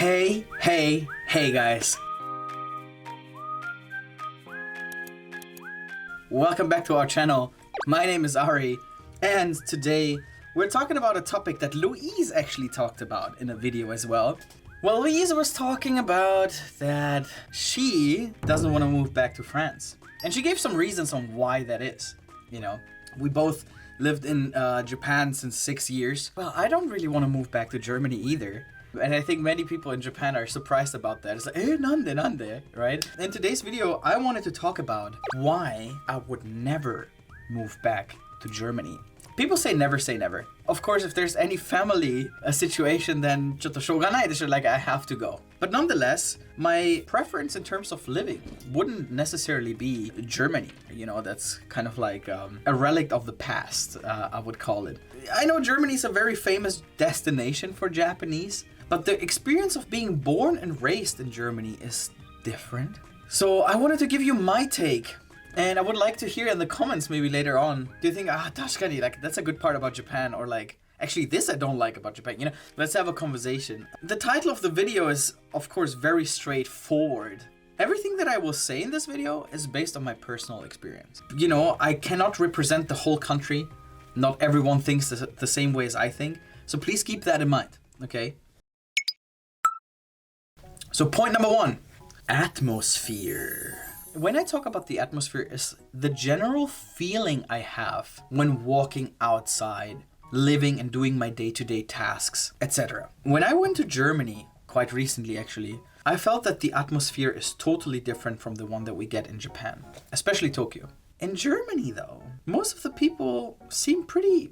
Hey guys. Welcome back to our channel. My name is Ari, and today we're talking about a topic that Louise actually talked about in a video as well. Well, Louise was talking about that she doesn't want to move back to France. And she gave some reasons on why that is. You know, we both lived in Japan since 6 years. Well, I don't really want to move back to Germany either. And I think many people in Japan are surprised about that. It's like, nande, right? In today's video, I wanted to talk about why I would never move back to Germany. People say never. Of course, if there's any family situation, then like I have to go. But nonetheless, my preference in terms of living wouldn't necessarily be Germany. You know, that's kind of like a relic of the past, I would call it. I know Germany is a very famous destination for Japanese, but the experience of being born and raised in Germany is different. So I wanted to give you my take. And I would like to hear in the comments maybe later on, do you think, tashikani, like that's a good part about Japan, or like, actually this I don't like about Japan, you know, let's have a conversation. The title of the video is, of course, very straightforward. Everything that I will say in this video is based on my personal experience. You know, I cannot represent the whole country. Not everyone thinks the same way as I think. So please keep that in mind, okay? So point number 1, atmosphere. When I talk about the atmosphere, is the general feeling I have when walking outside, living and doing my day-to-day tasks, etc. When I went to Germany, quite recently actually, I felt that the atmosphere is totally different from the one that we get in Japan, especially Tokyo. In Germany though, most of the people seem pretty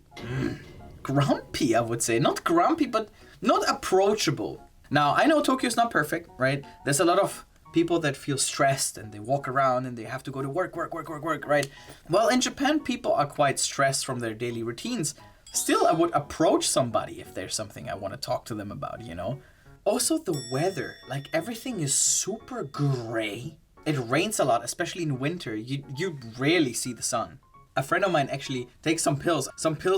grumpy, I would say. Not grumpy, but not approachable. Now, I know Tokyo is not perfect, right? There's a lot of people that feel stressed and they walk around and they have to go to work, right? Well, in Japan, people are quite stressed from their daily routines. Still, I would approach somebody if there's something I want to talk to them about, you know? Also, the weather, like everything is super gray. It rains a lot, especially in winter. You rarely see the sun. A friend of mine actually takes some pills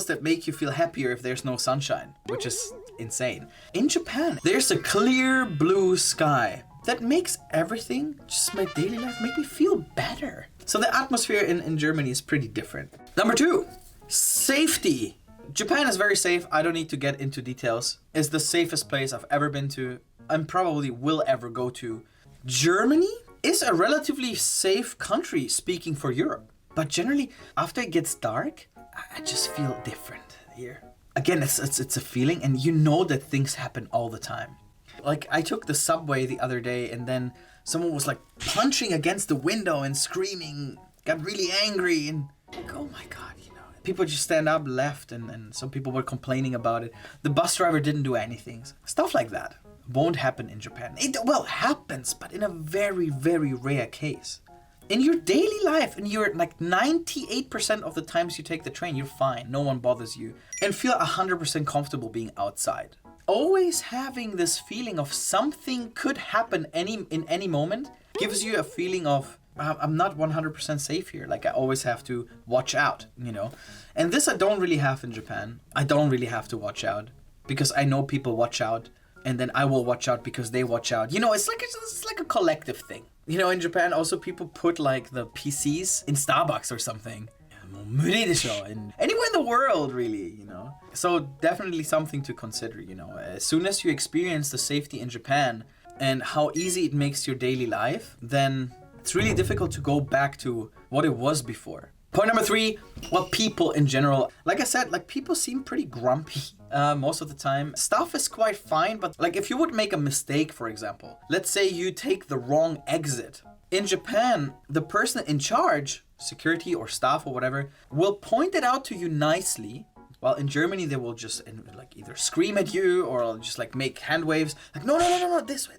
that make you feel happier if there's no sunshine, which is insane. In Japan, there's a clear blue sky that makes everything, just my daily life, make me feel better. So the atmosphere in Germany is pretty different. Number 2, safety. Japan is very safe. I don't need to get into details. It's the safest place I've ever been to and probably will ever go to. Germany is a relatively safe country speaking for Europe. But generally, after it gets dark, I just feel different here. Again, it's a feeling, and you know that things happen all the time. Like, I took the subway the other day and then someone was like punching against the window and screaming, got really angry, and like, oh my God, you know. People just stand up, left, and some people were complaining about it. The bus driver didn't do anything. Stuff like that won't happen in Japan. It, well, happens, but in a very, very rare case. In your daily life, and you're like 98% of the times you take the train, you're fine. No one bothers you. And feel 100% comfortable being outside. Always having this feeling of something could happen in any moment gives you a feeling of, I'm not 100% safe here. Like I always have to watch out, you know? And this I don't really have in Japan. I don't really have to watch out because I know people watch out, and then I will watch out because they watch out. You know, it's like a collective thing. You know, in Japan also people put like the PCs in Starbucks or something. And anywhere in the world, really, you know. So definitely something to consider, you know. As soon as you experience the safety in Japan and how easy it makes your daily life, then it's really difficult to go back to what it was before. Point number 3, well, people in general. Like I said, like people seem pretty grumpy most of the time. Stuff is quite fine, but like if you would make a mistake, for example, let's say you take the wrong exit. In Japan, the person in charge, security or staff or whatever, will point it out to you nicely. While in Germany, they will just like either scream at you or just like make hand waves. Like, no, this way,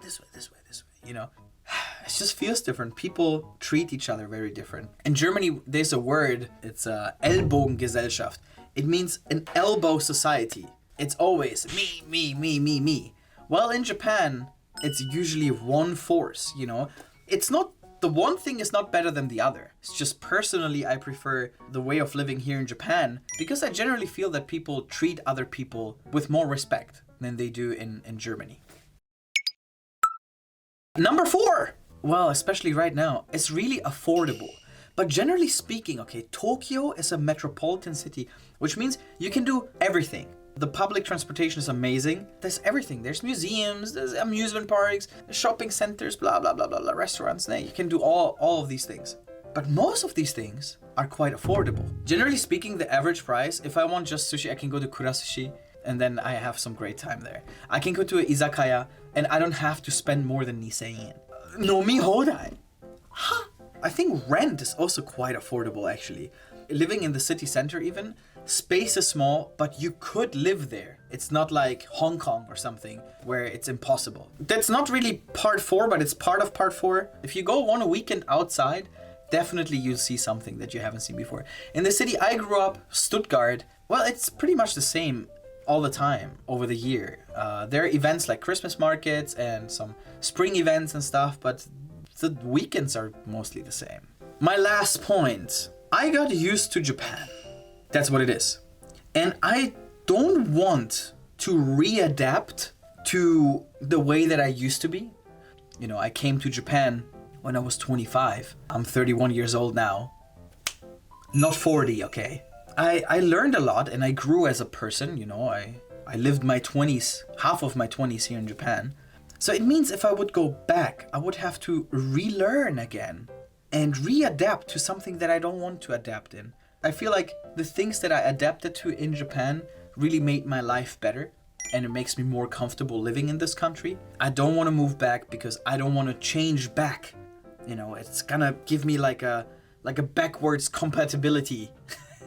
you know. It just feels different. People treat each other very different. In Germany, there's a word, it's Ellbogengesellschaft. It means an elbow society. It's always me. While in Japan, it's usually one force, you know. It's not, the one thing is not better than the other. It's just personally, I prefer the way of living here in Japan because I generally feel that people treat other people with more respect than they do in Germany. Number 4. Well, especially right now, it's really affordable. But generally speaking, okay, Tokyo is a metropolitan city, which means you can do everything. The public transportation is amazing. There's everything. There's museums, there's amusement parks, shopping centers, blah, blah, blah, blah, blah, restaurants. You can do all of these things. But most of these things are quite affordable. Generally speaking, the average price, if I want just sushi, I can go to Kurasushi and then I have some great time there. I can go to an izakaya and I don't have to spend more than 2,000 yen. Nomi hodai. Huh? I think rent is also quite affordable actually. Living in the city center even, space is small, but you could live there. It's not like Hong Kong or something where it's impossible. That's not really part 4, but it's part of part 4. If you go on a weekend outside, definitely you'll see something that you haven't seen before. In the city I grew up, Stuttgart, well, it's pretty much the same all the time over the year. There are events like Christmas markets and some spring events and stuff, but the weekends are mostly the same. My last point, I got used to Japan. That's what it is. And I don't want to readapt to the way that I used to be. You know, I came to Japan when I was 25. I'm 31 years old now. Not 40, okay? I learned a lot and I grew as a person, you know. I lived my 20s, half of my 20s here in Japan. So it means if I would go back, I would have to relearn again and readapt to something that I don't want to adapt in. I feel like the things that I adapted to in Japan really made my life better and it makes me more comfortable living in this country. I don't want to move back because I don't want to change back. You know, it's gonna give me like a backwards compatibility.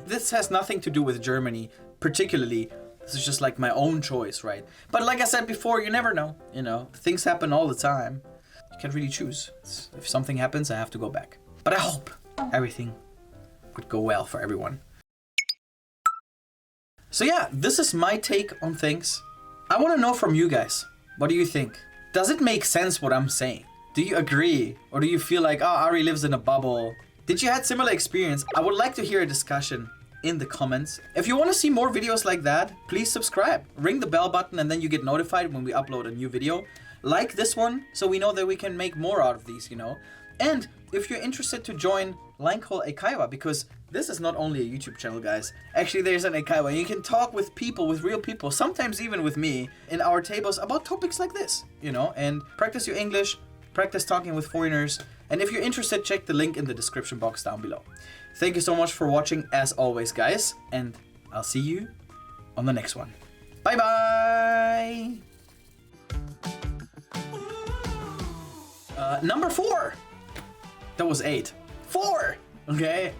This has nothing to do with Germany, particularly. This is just like my own choice, right? But like I said before, you never know, you know, things happen all the time. You can't really choose. If something happens, I have to go back. But I hope everything could go well for everyone. So yeah, this is my take on things. I want to know from you guys. What do you think? Does it make sense what I'm saying? Do you agree? Or do you feel like, oh, Ari lives in a bubble? Did you had similar experience? I would like to hear a discussion in the comments. If you want to see more videos like that, please subscribe. Ring the bell button and then you get notified when we upload a new video. Like this one so we know that we can make more out of these, you know. And if you're interested to join LanCul Eikaiwa, because this is not only a YouTube channel, guys. Actually, there's an Eikaiwa. You can talk with people, with real people, sometimes even with me, in our tables about topics like this, you know, and practice your English, practice talking with foreigners. And if you're interested, check the link in the description box down below. Thank you so much for watching, as always, guys, and I'll see you on the next one. Bye-bye! Number 4! That was 8. 4! Okay,